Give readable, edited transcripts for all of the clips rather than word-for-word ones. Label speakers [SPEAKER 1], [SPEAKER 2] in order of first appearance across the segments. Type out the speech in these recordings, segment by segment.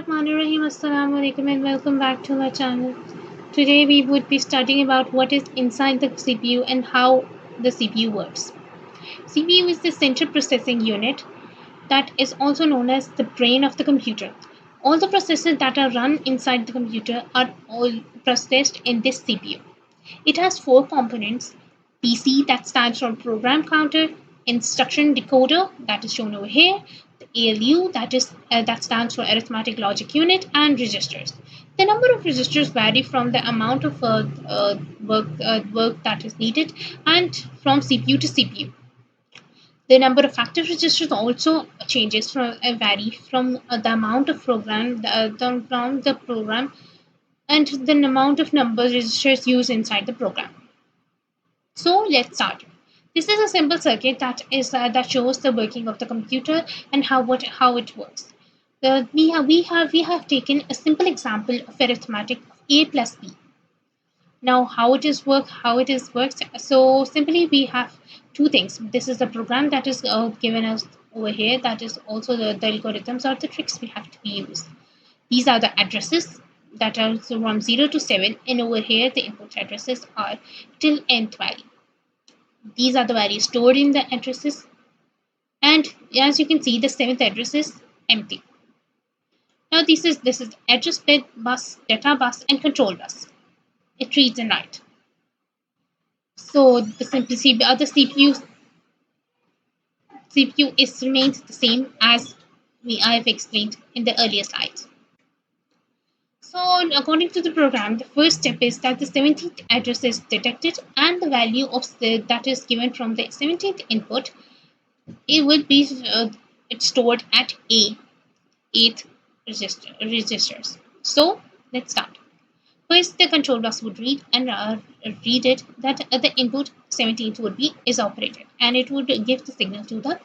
[SPEAKER 1] Bismillahirrahmanirrahim. Assalamu alaikum and welcome back to my channel. Today we would be studying about what is inside the CPU and how the CPU works. CPU is the central processing unit that is also known as the brain of the computer. All the processes that are run inside the computer are all processed in this CPU. It has four components: PC, that stands for program counter; instruction decoder, that is shown over here; the ALU, that stands for arithmetic logic unit; and registers. The number of registers vary from the amount of work that is needed and from CPU to CPU. The number of active registers also changes from vary from the amount of from the program and the amount of number registers used inside the program. So let's start. This is a simple circuit that shows the working of the computer and how it works. We have taken a simple example of arithmetic of a plus b. Now how it is works. So simply we have two things. This is the program that is given us over here. That is also the algorithms or the tricks we have to be used. These are the addresses that are from 0 to 7, and over here the input addresses are till nth value. These are the values stored in the addresses, and as you can see, the seventh address is empty. Now this is address bus, data bus, and control bus. It reads and writes. So the simplicity of the CPU is remains the same as I have explained in the earlier slides. So according to the program, the first step is that the 17th address is detected, and the value of that is given from the 17th input. It will be stored at eighth registers. So let's start. First, the control bus would read it that the input 17th would be is operated, and it would give the signal to the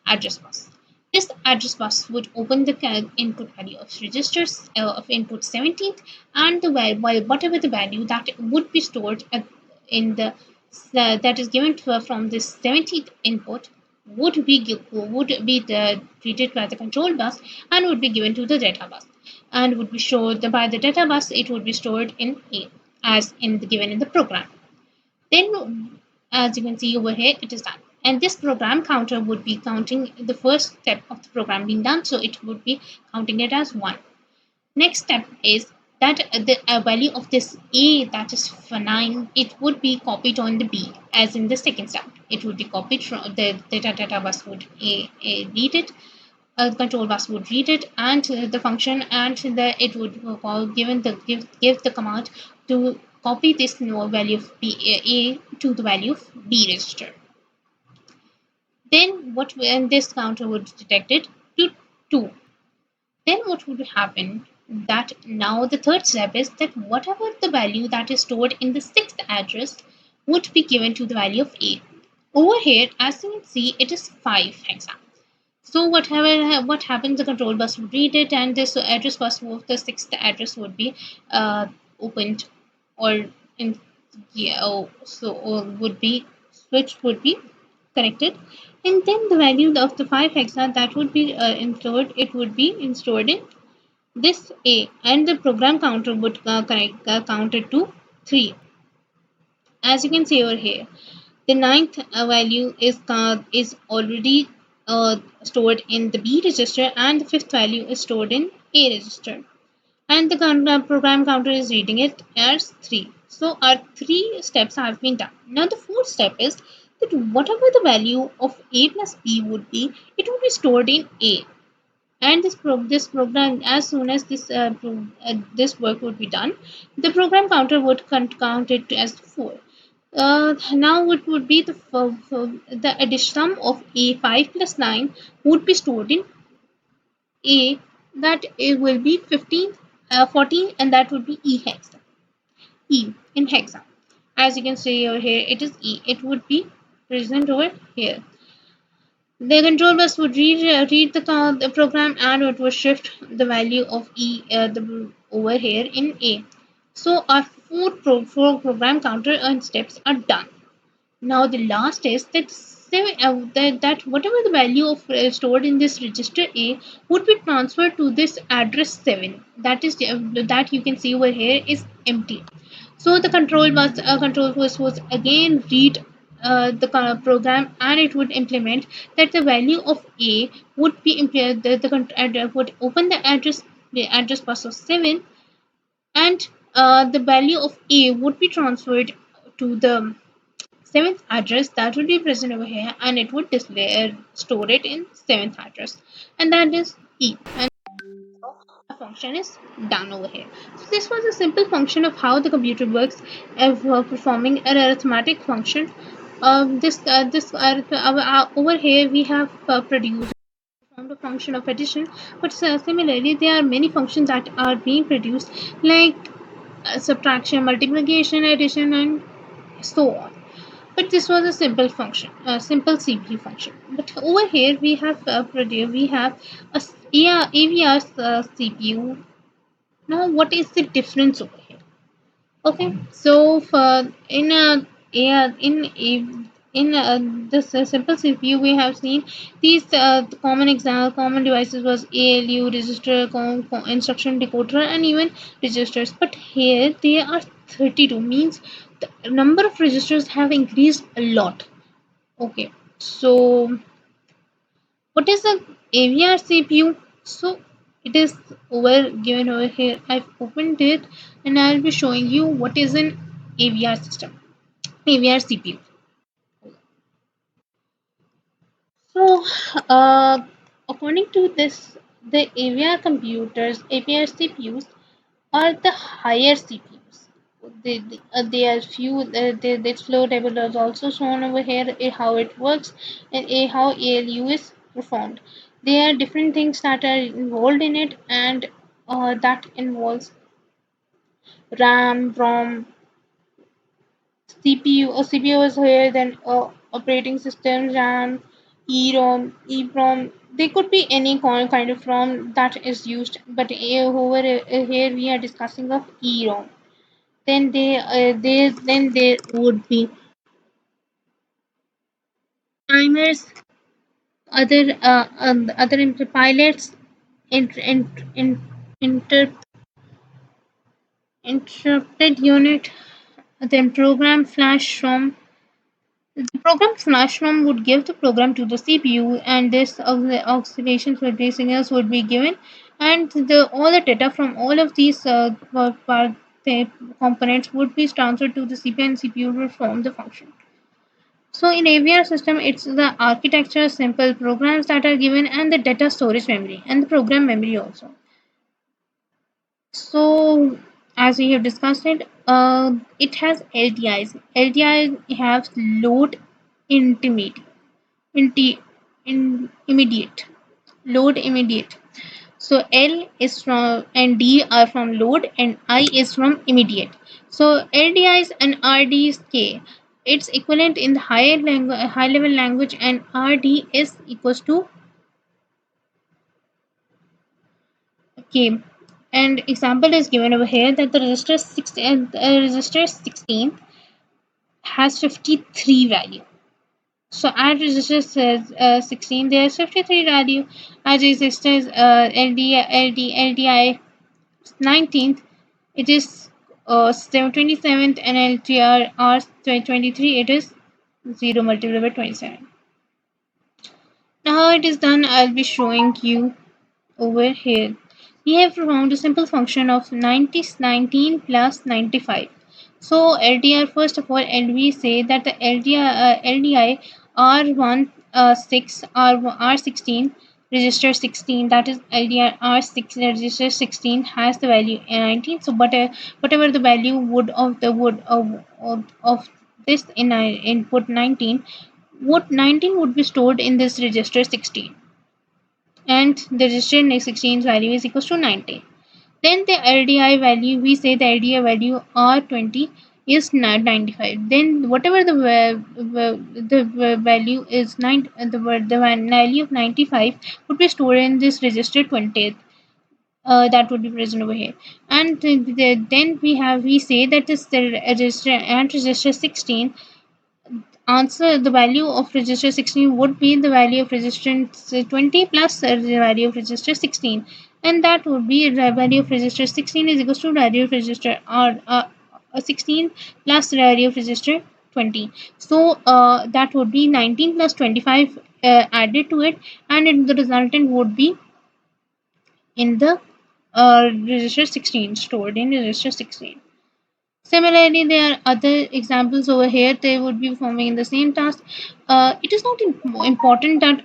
[SPEAKER 1] address bus. This address bus would open the input value of registers of input 17th, and whatever the value that would be stored in the that is given from this 17th input would be treated by the control bus and would be given to the data bus, and would be stored by the data bus. It would be stored in A as given in the program. Then, as you can see over here, it is done. And this program counter would be counting the first step of the program being done, so it would be counting it as 1. Next step is that the value of this A, that is for 9, it would be copied on the B, as in the second step. It would be copied from the data bus would read it, control bus would read it, and the function, and it would give the command to copy this value of A to the value of B register. Then when this counter would detect it to 2. Then what would happen? That now the third step is that whatever the value that is stored in the sixth address would be given to the value of A. Over here, as you can see, it is 5 hexa. So what happens? The control bus would read it, and this address bus of the sixth address would be opened, or in would be switch would be connected, and then the value of the 5 hexa that would be installed. It would be installed in this A, and the program counter would count it to 3. As you can see over here, the ninth value is already stored in the B register, and the fifth value is stored in A register, and the program counter is reading it as 3. So our 3 steps have been done. Now the fourth step is that whatever the value of A plus B would be, it would be stored in A, and this program, as soon as this work would be done, the program counter would count it as 4. Now what would be the addition sum of A5 plus 9 would be stored in A, that it will be 15, 14, and that would be E in hexa. As you can see over here, it is E. It would be present over here. The control bus would read the program, and it would shift the value of E over here in A. So our four program counter and steps are done. Now the last is that that whatever the value of stored in this register A would be transferred to this address 7. That is that you can see over here is empty. So the control bus was again read program, and it would implement that the value of A would be would open the address bus of 7, and the value of A would be transferred to the seventh address that would be present over here, and it would display store it in seventh address, and that is E. And a function is done over here. So this was a simple function of how the computer works of performing an arithmetic function. Over here we have produced formed a function of addition, but similarly there are many functions that are being produced, like subtraction, multiplication, addition, and so on. But this was a simple function, a simple CPU function. But over here we have a AVR CPU. Now, what is the difference over here? Okay, so for in this simple CPU, we have seen these common devices was ALU, register, instruction decoder, and even registers. But here they are 32, means the number of registers have increased a lot. Okay, so what is the AVR CPU? So it is over given over here. I've opened it, and I'll be showing you what is an AVR system, AVR CPU. So, according to this, the AVR CPUs are the higher CPUs. They are few. This flow table is also shown over here. How it works, and how ALU is performed. There are different things that are involved in it, and that involves RAM, ROM, CPU. A CPU is here, then operating system, RAM, EROM, EEPROM. They could be any kind of ROM that is used, but over here we are discussing of EROM. Then there would be timers, pilots, inter, inter, interrupted unit, then program flash ROM. The program flash ROM would give the program to the CPU, and this oscillations with these signals would be given, and all the data from all of these the components would be transferred to the CPU, and CPU will perform the function. So in AVR system, it's the architecture, simple programs that are given, and the data storage memory and the program memory also. So as we have discussed it has LDIs. LDI have load intimate, immediate, load immediate. So L is from and D are from load, and I is from immediate. So LDIs and RDK, it's equivalent in the high level language, and RD is equals to K. And example is given over here that the register 16 has 53 value. So at register says 16, there is 53 value. At registers LDI 19th, it is 27th, and LTR R 23, it is 0 multiplied by 27. Now how it is done, I'll be showing you over here. We have found a simple function of 19 plus 95. So LDR, first of all, and we say that the LDI R1 6 R16 register 16, that is LDR R6 register 16 has the value 19. So but whatever the value of this in input 19, what 19 would be stored in this register 16, and the register 16's value is equals to 90. Then the LDI value, we say the LDI value R20 is 95. Then whatever the value is the value of 95 would be stored in this register 20th. That would be present over here, and then we say that this the register and register 16, answer, the value of register 16 would be the value of register 20 plus the value of register 16, and that would be the value of register 16 is equals to value of register or 16 plus the value of register 20. So that would be 19 plus 25 added to it, and the resultant would be in the register 16, stored in register 16. Similarly, there are other examples over here. They would be performing in the same task. It is not important that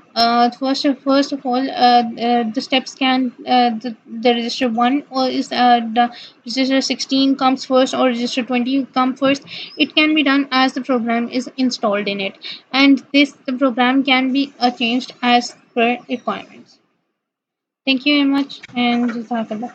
[SPEAKER 1] first of all the steps can the register one or is the register 16 comes first or register 20 come first. It can be done as the program is installed in it, and this the program can be changed as per requirements. Thank you very much, and Jazakallah.